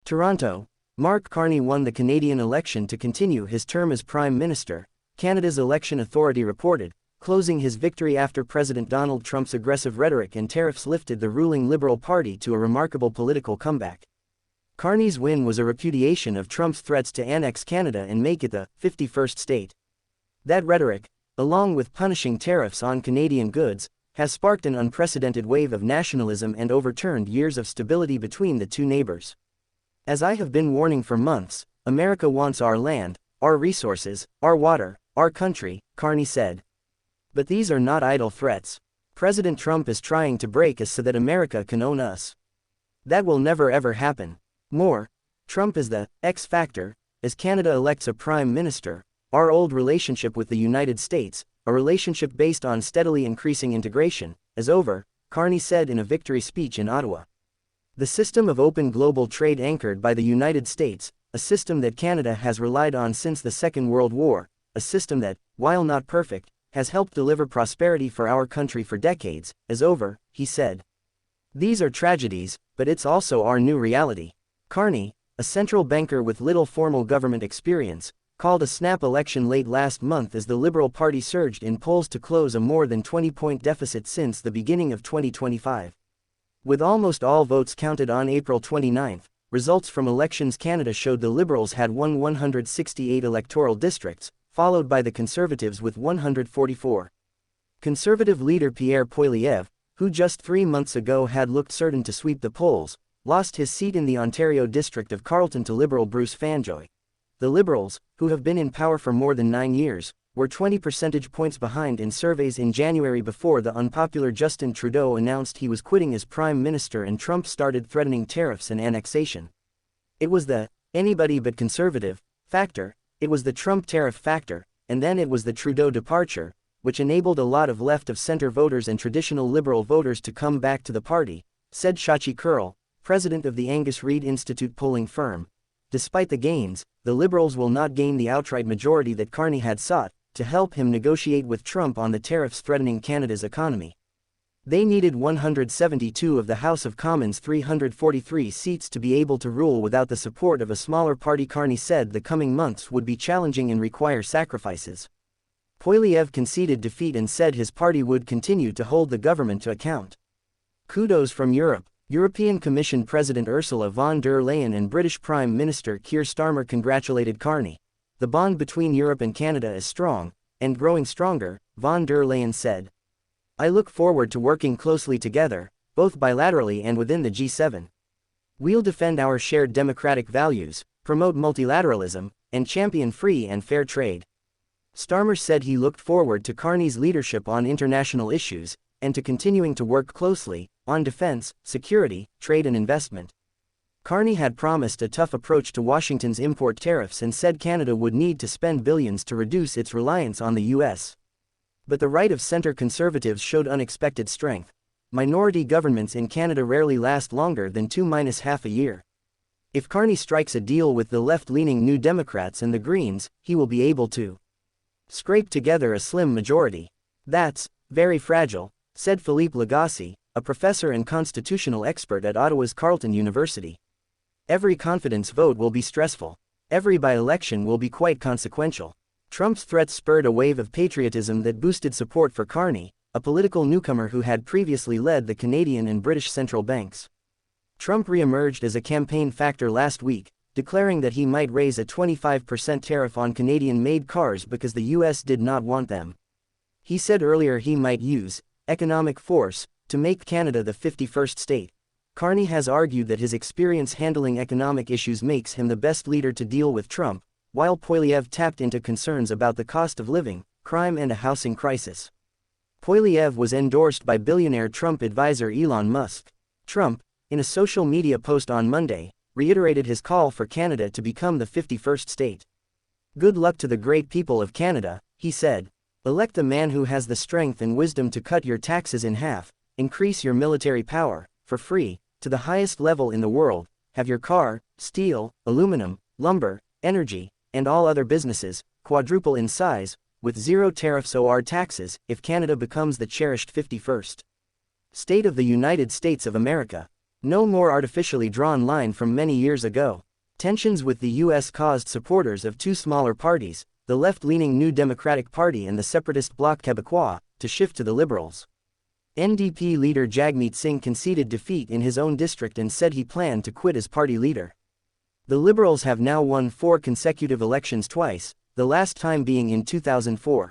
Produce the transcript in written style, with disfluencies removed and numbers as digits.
Toronto, Mark Carney won the Canadian election to continue his term as Prime Minister, Canada's election authority reported, closing his victory after President Donald Trump's aggressive rhetoric and tariffs lifted the ruling Liberal Party to a remarkable political comeback. Carney's win was a repudiation of Trump's threats to annex Canada and make it the 51st state. That rhetoric, along with punishing tariffs on Canadian goods, has sparked an unprecedented wave of nationalism and overturned years of stability between the two neighbors. As I have been warning for months, America wants our land, our resources, our water, our country, Carney said. But these are not idle threats. President Trump is trying to break us so that America can own us. That will never ever happen. More, Trump is the X factor, as Canada elects a prime minister. Our old relationship with the United States, a relationship based on steadily increasing integration, is over, Carney said in a victory speech in Ottawa. The system of open global trade anchored by the United States, a system that Canada has relied on since the Second World War, a system that, while not perfect, has helped deliver prosperity for our country for decades, is over, he said. These are tragedies, but it's also our new reality. Carney, a central banker with little formal government experience, called a snap election late last month as the Liberal Party surged in polls to close a more than 20-point deficit since the beginning of 2025. With almost all votes counted on April 29, results from Elections Canada showed the Liberals had won 168 electoral districts, followed by the Conservatives with 144. Conservative leader Pierre Poilievre, who just 3 months ago had looked certain to sweep the polls, lost his seat in the Ontario district of Carleton to Liberal Bruce Fanjoy. The Liberals, who have been in power for more than 9 years, were 20 percentage points behind in surveys in January before the unpopular Justin Trudeau announced he was quitting as Prime Minister and Trump started threatening tariffs and annexation. It was the anybody but conservative factor, it was the Trump tariff factor, and then it was the Trudeau departure, which enabled a lot of left-of-center voters and traditional Liberal voters to come back to the party, said Shachi Kurl, president of the Angus Reid Institute polling firm. Despite the gains, the Liberals will not gain the outright majority that Carney had sought to help him negotiate with Trump on the tariffs threatening Canada's economy. They needed 172 of the House of Commons' 343 seats to be able to rule without the support of a smaller party. Carney said the coming months would be challenging and require sacrifices. Poilievre conceded defeat and said his party would continue to hold the government to account. Kudos from Europe. European Commission President Ursula von der Leyen and British Prime Minister Keir Starmer congratulated Carney. The bond between Europe and Canada is strong, and growing stronger, von der Leyen said. I look forward to working closely together, both bilaterally and within the G7. We'll defend our shared democratic values, promote multilateralism, and champion free and fair trade. Starmer said he looked forward to Carney's leadership on international issues, and to continuing to work closely on defense, security, trade and investment. Carney had promised a tough approach to Washington's import tariffs and said Canada would need to spend billions to reduce its reliance on the U.S. But the right-of-center Conservatives showed unexpected strength. Minority governments in Canada rarely last longer than 2–half a year. If Carney strikes a deal with the left-leaning New Democrats and the Greens, he will be able to scrape together a slim majority. That's very fragile, said Philippe Lagasse, a professor and constitutional expert at Ottawa's Carleton University. Every confidence vote will be stressful. Every by-election will be quite consequential. Trump's threats spurred a wave of patriotism that boosted support for Carney, a political newcomer who had previously led the Canadian and British central banks. Trump re-emerged as a campaign factor last week, declaring that he might raise a 25% tariff on Canadian-made cars because the U.S. did not want them. He said earlier he might use economic force to make Canada the 51st state. Carney has argued that his experience handling economic issues makes him the best leader to deal with Trump, while Poilievre tapped into concerns about the cost of living, crime and a housing crisis. Poilievre was endorsed by billionaire Trump advisor Elon Musk. Trump, in a social media post on Monday, reiterated his call for Canada to become the 51st state. Good luck to the great people of Canada, he said. Elect the man who has the strength and wisdom to cut your taxes in half, increase your military power, for free, to the highest level in the world, have your car, steel, aluminum, lumber, energy, and all other businesses quadruple in size, with zero tariffs or taxes, if Canada becomes the cherished 51st state of the United States of America. No more artificially drawn line from many years ago. Tensions with the US caused supporters of two smaller parties, the left-leaning New Democratic Party and the separatist Bloc Québécois, to shift to the Liberals. NDP leader Jagmeet Singh conceded defeat in his own district and said he planned to quit as party leader. The Liberals have now won 4 consecutive elections twice, the last time being in 2004.